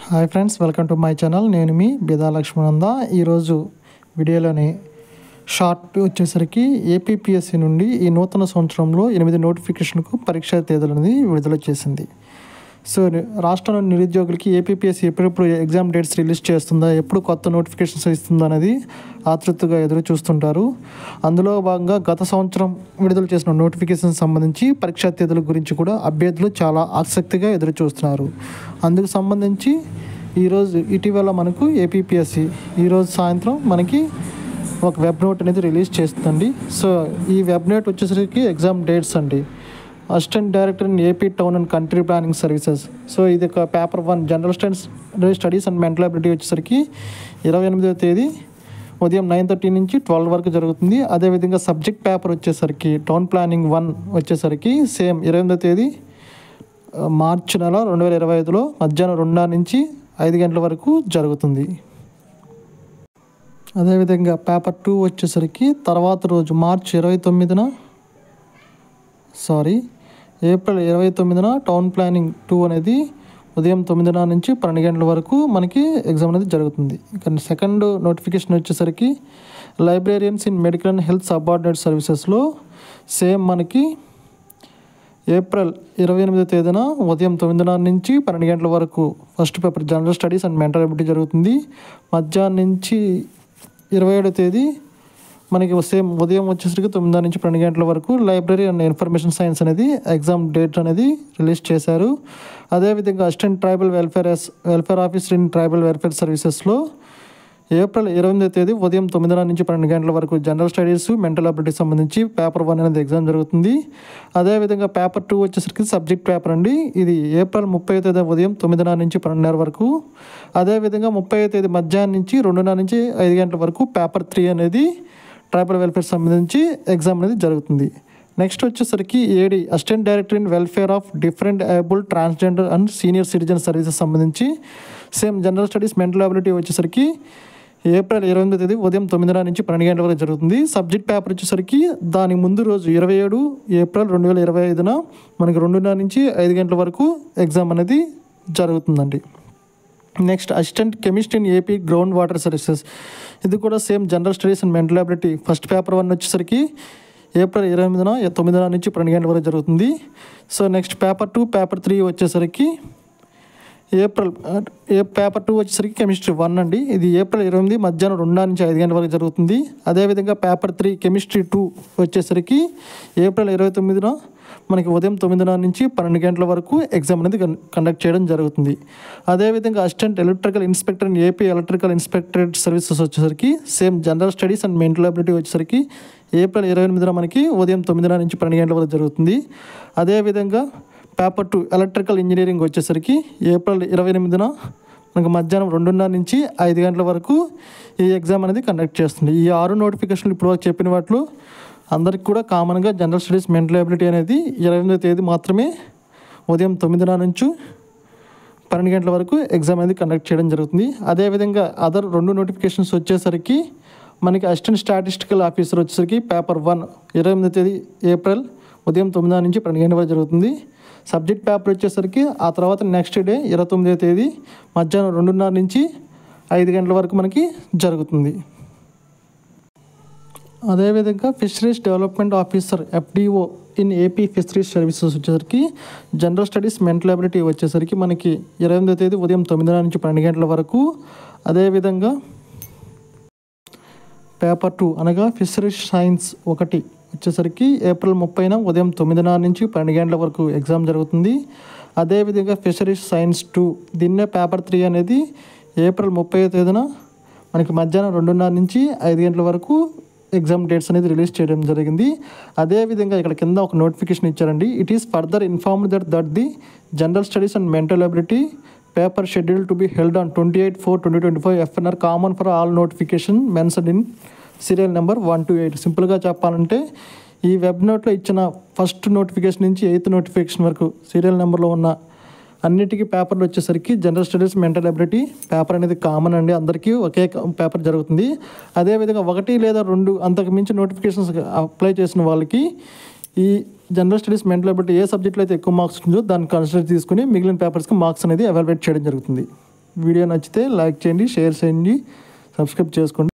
Hi friends, welcome to my channel. నేను మీ బిదా లక్ష్మణంద. ఈరోజు వీడియోలోని షార్ట్ వచ్చేసరికి ఏపీపీఎస్సీ నుండి ఈ నూతన సంవత్సరంలో 8 నోటిఫికేషన్కు పరీక్షా తేదీలు అనేది విడుదల చేసింది. సో రాష్ట్రంలోని నిరుద్యోగులకి ఏపీపీఎస్సీ ఎప్పుడెప్పుడు ఎగ్జామ్ డేట్స్ రిలీజ్ చేస్తుందా, ఎప్పుడు కొత్త నోటిఫికేషన్స్ ఇస్తుందా అనేది ఆతృతగా ఎదురు చూస్తుంటారు. అందులో భాగంగా గత సంవత్సరం విడుదల చేసిన నోటిఫికేషన్ సంబంధించి పరీక్షా తేదీల గురించి కూడా అభ్యర్థులు చాలా ఆసక్తిగా ఎదురు చూస్తున్నారు. అందుకు సంబంధించి ఈరోజు ఇటీవల మనకు ఏపీపీఎస్సీ ఈరోజు సాయంత్రం మనకి ఒక వెబ్ నోట్ అనేది రిలీజ్ చేస్తుందండి. సో ఈ వెబ్ నోట్ వచ్చేసరికి ఎగ్జామ్ డేట్స్ అండి. Assistant director in AP town and country planning services. So ఇది ఒక paper 1 general studies and mental ability వచ్చేసరికి 28వ తేదీ ఉదయం 9:30 నుంచి 12 వరకు జరుగుతుంది. అదేవిధంగా సబ్జెక్ట్ పేపర్ వచ్చేసరికి టౌన్ ప్లానింగ్ 1 వచ్చేసరికి సేమ్ 28వ తేదీ మార్చి నెల 2025లో మధ్యాహ్నం 2 నుంచి 5 గంటల వరకు జరుగుతుంది. అదేవిధంగా పేపర్ 2 వచ్చేసరికి తర్వాత రోజు ఏప్రిల్ 29న టౌన్ ప్లానింగ్ 2 అనేది ఉదయం 9 నుంచి 12 గంటల వరకు మనకి ఎగ్జామ్ అనేది జరుగుతుంది. కానీ సెకండ్ నోటిఫికేషన్ వచ్చేసరికి librarians in medical and health subordinate సర్వీసెస్లో సేమ్ మనకి ఏప్రిల్ 28వ తేదీన ఉదయం 9 నుంచి 12 గంటల వరకు first paper general studies and mental ability జరుగుతుంది. మధ్యాహ్నం నుంచి 27వ తేదీ మనకి సేమ్ ఉదయం వచ్చేసరికి 9 నుంచి 12 గంటల వరకు లైబ్రరీ అండ్ ఇన్ఫర్మేషన్ సైన్స్ అనేది ఎగ్జామ్ డేట్ అనేది రిలీజ్ చేశారు. అదేవిధంగా assistant tribal welfare officer in tribal welfare సర్వీసెస్లో ఏప్రిల్ 28వ తేదీ ఉదయం 9 నుంచి 12 గంటల వరకు జనరల్ స్టడీస్ మెంటల్ అబిలిటీ సంబంధించి పేపర్ 1 అనేది ఎగ్జామ్ జరుగుతుంది. అదేవిధంగా పేపర్ 2 వచ్చేసరికి సబ్జెక్ట్ పేపర్ అండి. ఇది ఏప్రిల్ 30వ తేదీ ఉదయం 9 నుంచి 12:30 వరకు. అదేవిధంగా 30వ తేదీ మధ్యాహ్నం నుంచి 2 నుంచి 5 గంటల వరకు పేపర్ 3 అనేది ట్రైబల్ వెల్ఫేర్ సంబంధించి ఎగ్జామ్ అనేది జరుగుతుంది. నెక్స్ట్ వచ్చేసరికి AD assistant director in welfare of different abled transgender and senior citizen services సంబంధించి same general studies mental ability వచ్చేసరికి ఏప్రిల్ 28వ తేదీ ఉదయం 9 నుంచి 12 గంటల వరకు జరుగుతుంది. సబ్జెక్ట్ పేపర్ వచ్చేసరికి దాని ముందు రోజు 27 ఏప్రిల్ 2025న మనకి 2 నుంచి 5 గంటల వరకు ఎగ్జామ్ అనేది జరుగుతుందండి. Next assistant chemist in AP ground water services. ఇది కూడా same general studies and mental ability first paper 1 వచ్చేసరికి ఏప్రిల్ 28న 9 నుంచి 12 గంటల వరకు జరుగుతుంది. సో నెక్స్ట్ పేపర్ 2 పేపర్ 3 వచ్చేసరికి పేపర్ 2 వచ్చేసరికి కెమిస్ట్రీ 1 అండి. ఇది ఏప్రిల్ 28 మధ్యాహ్నం 2 నుంచి 5 గంటల వరకు జరుగుతుంది. అదేవిధంగా పేపర్ 3 కెమిస్ట్రీ 2 వచ్చేసరికి ఏప్రిల్ 29న మనకి ఉదయం 9 నుంచి 12 గంటల వరకు ఎగ్జామ్ అనేది కండక్ట్ చేయడం జరుగుతుంది. అదేవిధంగా assistant electrical inspector in AP electrical inspectorate services వచ్చేసరికి same general studies and mental ability వచ్చేసరికి ఏప్రిల్ 28న మనకి ఉదయం 9 నుంచి 12 గంటల వరకు జరుగుతుంది. అదేవిధంగా పేపర్ 2 ఎలక్ట్రికల్ ఇంజనీరింగ్ వచ్చేసరికి ఏప్రిల్ 28న మనకు మధ్యాహ్నం 2 నుంచి 5 గంటల వరకు ఈ ఎగ్జామ్ అనేది కండక్ట్ చేస్తుంది. ఈ 6 నోటిఫికేషన్లు ఇప్పుడు చెప్పిన వాటిలో అందరికి కూడా కామన్గా జనరల్ స్టడీస్ మెంటల్ అబిలిటీ అనేది 28వ తేదీ మాత్రమే ఉదయం 9 నుంచి 12 గంటల వరకు ఎగ్జామ్ అనేది కండక్ట్ చేయడం జరుగుతుంది. అదేవిధంగా అదర్ 2 నోటిఫికేషన్స్ వచ్చేసరికి మనకి అసిస్టెంట్ స్టాటిస్టికల్ ఆఫీసర్ వచ్చేసరికి పేపర్ 1 28వ తేదీ ఏప్రిల్ ఉదయం 9 నుంచి 12 గంటల వరకు జరుగుతుంది. సబ్జెక్ట్ పేపర్ వచ్చేసరికి ఆ తర్వాత నెక్స్ట్ డే 29వ తేదీ మధ్యాహ్నం 2:30 నుంచి 5 గంటల వరకు మనకి జరుగుతుంది. అదేవిధంగా fisheries development officer FDO in AP fisheries services వచ్చేసరికి జనరల్ స్టడీస్ మెంటల్ అబిలిటీ వచ్చేసరికి మనకి 28వ తేదీ ఉదయం 9 నుంచి 12 గంటల వరకు. అదేవిధంగా పేపర్ 2 అనగా ఫిషరీస్ సైన్స్ 1 వచ్చేసరికి ఏప్రిల్ 30న ఉదయం 9 నుంచి 12 గంటల వరకు ఎగ్జామ్ జరుగుతుంది. అదేవిధంగా ఫిషరీస్ సైన్స్ 2 దీన్నే పేపర్ 3 అనేది ఏప్రిల్ 30వ తేదీన మనకి మధ్యాహ్నం 2:30 నుంచి 5 గంటల వరకు ఎగ్జామ్ డేట్స్ అనేది రిలీజ్ చేయడం జరిగింది. అదేవిధంగా ఇక్కడ కింద ఒక నోటిఫికేషన్ ఇచ్చారండి. It is further informed that the general studies and mental ability paper schedule to be held on 28/4/2025 FNR common for all notification mention in serial number 1 to 8. సింపుల్గా చెప్పాలంటే ఈ వెబ్ నోట్లో ఇచ్చిన ఫస్ట్ నోటిఫికేషన్ నుంచి 8th notification వరకు serial నెంబర్లో ఉన్న అన్నిటికీ పేపర్లు వచ్చేసరికి general studies mental ability paper అనేది కామన్ అండి. అందరికీ ఒకే పేపర్ జరుగుతుంది. అదేవిధంగా 1 లేదా 2 అంతకు మించి నోటిఫికేషన్స్ అప్లై చేసిన వాళ్ళకి ఈ జనరల్ స్టడీస్ మెంటల్ అబిలిటీ ఏ సబ్జెక్ట్లో అయితే ఎక్కువ మార్క్స్ ఉందో దాన్ని కన్సిడర్ తీసుకుని మిగిలిన పేపర్స్కి మార్క్స్ అనేది ఎవాల్యుయేట్ చేయడం జరుగుతుంది. వీడియో నచ్చితే లైక్ చేయండి, షేర్ చేయండి, సబ్స్క్రైబ్ చేసుకోండి.